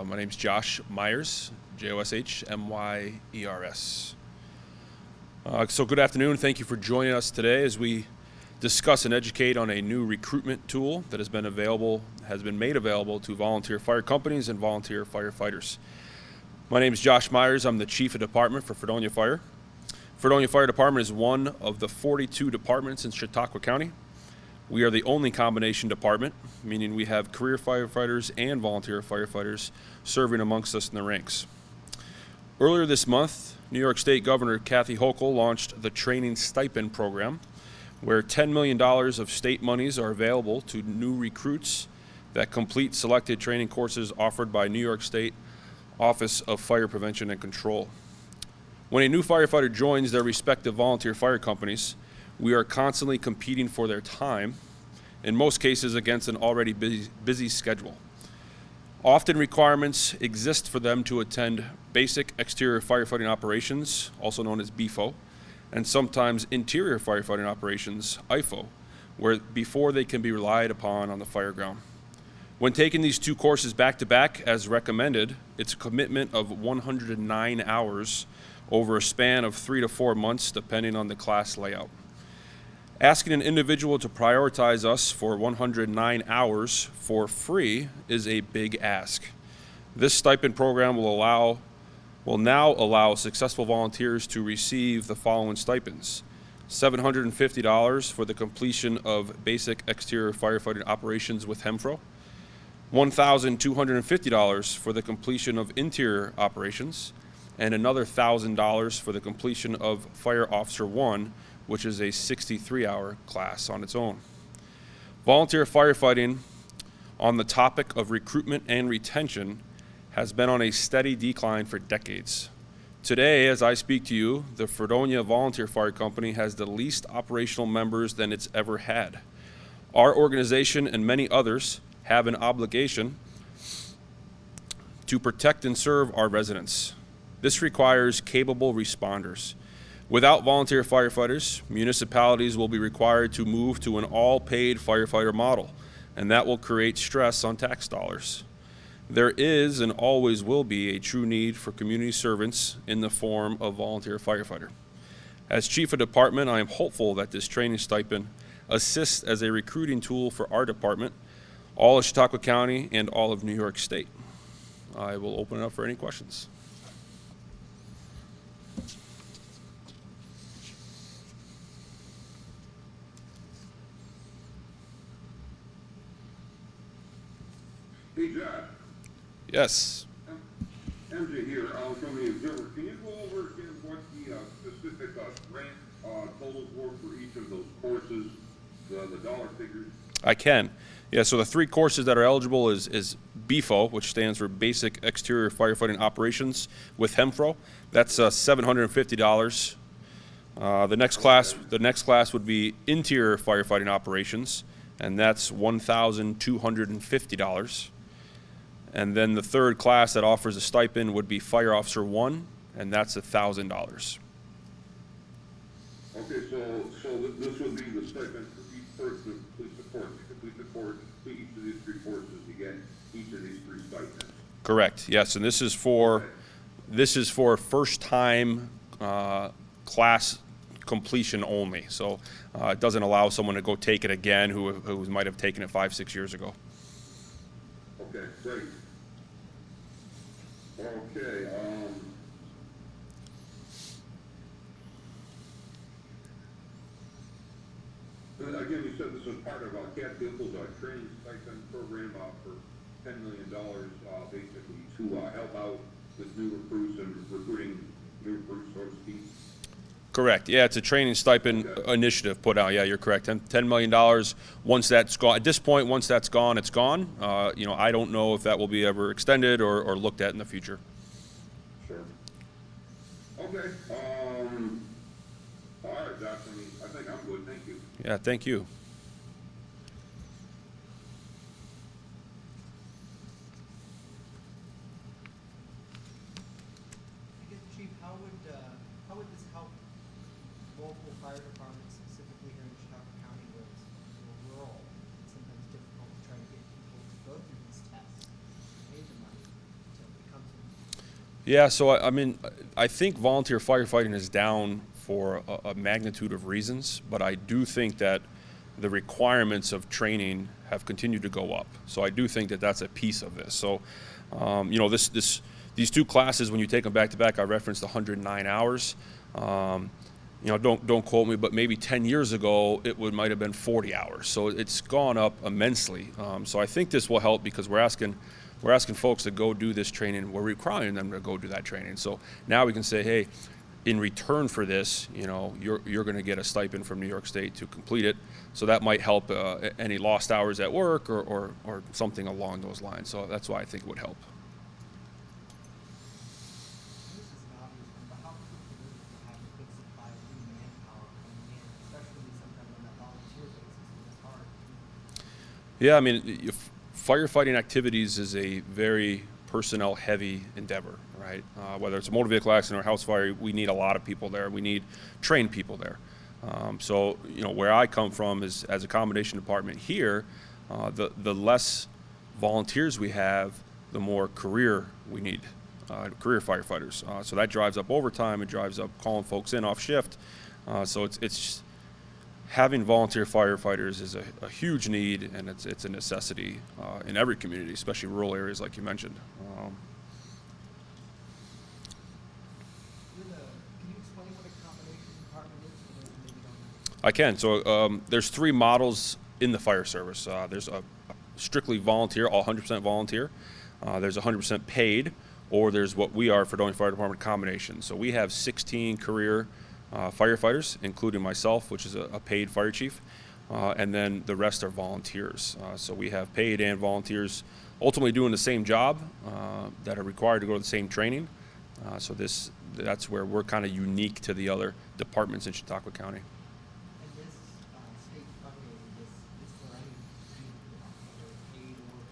My name's Josh Myers, Joshmyers. So good afternoon. Thank you for joining us today as we discuss and educate on a new recruitment tool that has been made available to volunteer fire companies and volunteer firefighters. My name is Josh Myers. I'm the Chief of Department for Fredonia Fire. Fredonia Fire Department is one of the 42 departments in Chautauqua County. We are the only combination department, meaning we have career firefighters and volunteer firefighters serving amongst us in the ranks. Earlier this month, New York State Governor Kathy Hochul launched the Training Stipend program, where $10 million of state monies are available to new recruits that complete selected training courses offered by New York State Office of Fire Prevention and Control. When a new firefighter joins their respective volunteer fire companies, we are constantly competing for their time, in most cases against an already busy schedule. Often requirements exist for them to attend basic exterior firefighting operations, also known as BFO, and sometimes interior firefighting operations, IFO, before they can be relied upon on the fire ground. When taking these two courses back to back as recommended, it's a commitment of 109 hours over a span of 3 to 4 months, depending on the class layout. Asking an individual to prioritize us for 109 hours for free is a big ask. This stipend program will now allow successful volunteers to receive the following stipends: $750 for the completion of basic exterior firefighting operations with HEMFRO, $1,250 for the completion of interior operations, and another $1,000 for the completion of Fire Officer 1, which is a 63-hour class on its own. Volunteer firefighting on the topic of recruitment and retention has been on a steady decline for decades. Today, as I speak to you, the Fredonia Volunteer Fire Company has the least operational members than it's ever had. Our organization and many others have an obligation to protect and serve our residents. This requires capable responders. Without volunteer firefighters, municipalities will be required to move to an all-paid firefighter model, and that will create stress on tax dollars. There is and always will be a true need for community servants in the form of volunteer firefighter. As Chief of Department, I am hopeful that this training stipend assists as a recruiting tool for our department, all of Chautauqua County, and all of New York State. I will open it up for any questions. Hey, Josh. Yes. MJ here, from the Observer. Can you go over again what the specific grant totals were for each of those courses, the dollar figures? I can. Yeah, so the three courses that are eligible is BFO, which stands for Basic Exterior Firefighting Operations with HEMFRO. That's $750. The next class would be Interior Firefighting Operations, and that's $1,250. And then the third class that offers a stipend would be Fire Officer 1, and that's $1,000. Okay, so this would be the stipend for each person who completes the course. You complete the course, complete each of these three courses, you get each of these three stipends. Correct. Yes, and this is for first time class completion only. So it doesn't allow someone to go take it again who might have taken it 5-6 years ago. Okay, great. Okay, again, you said this was part of Kathy Hochel's training stipend program for $10 million, basically to help out with new recruits and recruiting new recruits, so to speak. Correct. Yeah, it's a training stipend initiative put out. Yeah, you're correct. $10 million. Once that's gone, at this point, once that's gone, it's gone. I don't know if that will be ever extended or looked at in the future. Sure. Okay. All right, Josh. I think I'm good. Thank you. Yeah, thank you. Chief, how would this help local fire departments, specifically here in Chautauqua County, where it's rural? It's sometimes difficult to try to get people to go through these tests, pay the money to Yeah, so I mean, I think volunteer firefighting is down for a magnitude of reasons, but I do think that the requirements of training have continued to go up. So I do think that that's a piece of this. So, you know, these two classes, when you take them back to back, I referenced 109 hours. You know, don't quote me, but maybe 10 years ago it might have been 40 hours. So it's gone up immensely. So I think this will help because we're asking folks to go do this training. We're requiring them to go do that training. So now we can say, hey, in return for this, you know, you're going to get a stipend from New York State to complete it. So that might help any lost hours at work or something along those lines. So that's why I think it would help. This is an obvious one, but how quickly does it have a good supply of new manpower coming in, especially sometimes on that volunteer basis, when it's hard? Yeah, I mean, firefighting activities is a very personnel-heavy endeavor, right? Whether it's a motor vehicle accident or house fire, we need a lot of people there. We need trained people there. So, you know, where I come from is as a combination department here, the less volunteers we have, the more career we need, career firefighters. So that drives up overtime. It drives up calling folks in off shift. So it's having volunteer firefighters is a huge need, and it's a necessity in every community, especially rural areas like you mentioned. Can you explain what a combination department is for those who maybe don't know? I can. So there's three models in the fire service. There's a strictly volunteer, all 100% volunteer. There's 100% paid, or there's what we are, Fredonia Fire Department combination. So we have 16 career firefighters, including myself, which is a paid fire chief, and then the rest are volunteers. So we have paid and volunteers ultimately doing the same job that are required to go to the same training. So that's where we're kind of unique to the other departments in Chautauqua County. And this state funding, is for any paid or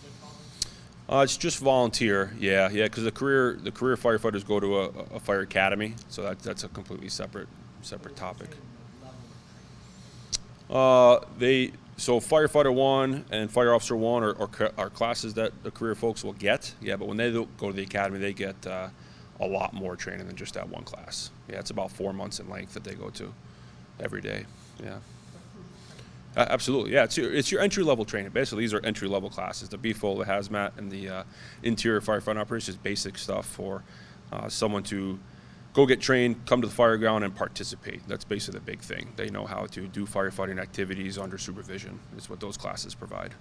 just volunteer? It's just volunteer, yeah, because the career firefighters go to a fire academy, so that's a completely separate topic. So firefighter 1 and fire officer 1 are classes that the career folks will get, yeah, but when they go to the academy, they get a lot more training than just that one class. Yeah, it's about 4 months in length that they go to every day. Yeah. Absolutely, yeah. It's your entry-level training. Basically, these are entry-level classes: the BFO, the hazmat, and the interior firefighting operations. Basic stuff for someone to go get trained, come to the fire ground, and participate. That's basically the big thing. They know how to do firefighting activities under supervision. Is what those classes provide.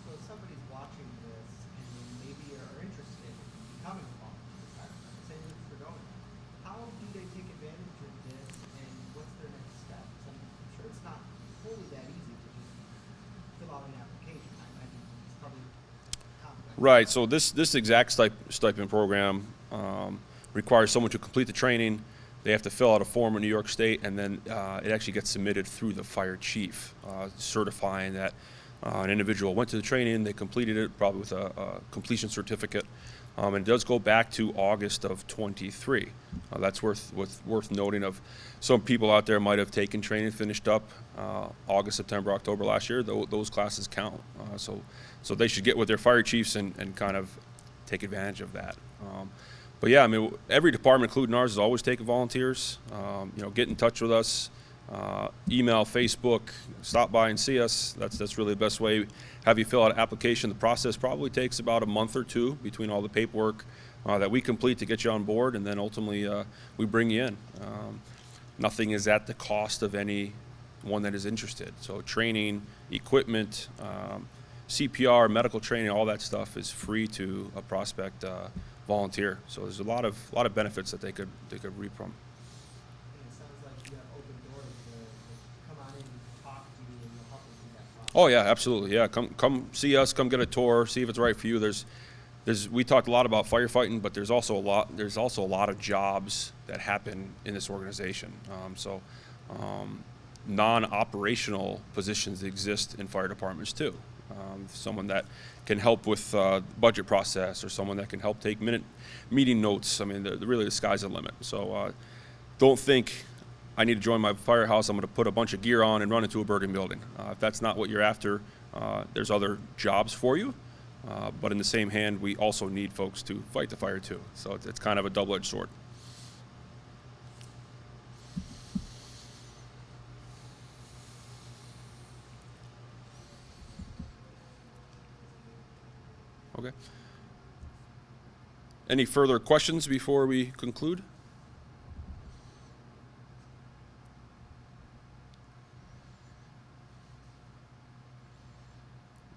So if somebody's watching this and maybe are interested in becoming a volunteer firefighter, say in Fredonia, how do they take advantage of this, and what's their next step? I'm sure it's not fully that easy to just fill out an application. I imagine it's probably complex. Right. So this exact stipend program requires someone to complete the training. They have to fill out a form in New York State, and then it actually gets submitted through the fire chief, certifying that an individual went to the training, they completed it, probably with a completion certificate. And it does go back to August of 23. That's worth noting. Of some people out there might have taken training, finished up August, September, October last year. Those classes count. So they should get with their fire chiefs and kind of take advantage of that. But yeah, I mean, every department, including ours, is always taking volunteers. You know, get in touch with us. Email, Facebook, stop by and see us. That's really the best way. Have you fill out an application. The process probably takes about a month or two between all the paperwork that we complete to get you on board, and then ultimately we bring you in. Nothing is at the cost of anyone that is interested. So training, equipment, CPR, medical training, all that stuff is free to a prospect volunteer. So there's a lot of benefits that they could reap from. And it sounds like you have open doors to come on in and talk to you, and you'll help them through that process. Oh yeah, absolutely. Yeah, come see us. Come get a tour. See if it's right for you. We talked a lot about firefighting, but there's also a lot of jobs that happen in this organization. Non-operational positions exist in fire departments too. Someone that can help with budget process, or someone that can help take meeting notes. I mean, really the sky's the limit. So don't think I need to join my firehouse, I'm going to put a bunch of gear on and run into a burning building. If that's not what you're after, there's other jobs for you. But in the same hand, we also need folks to fight the fire too. So it's kind of a double-edged sword. Okay. Any further questions before we conclude?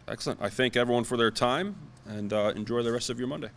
Excellent. I thank everyone for their time, and enjoy the rest of your Monday.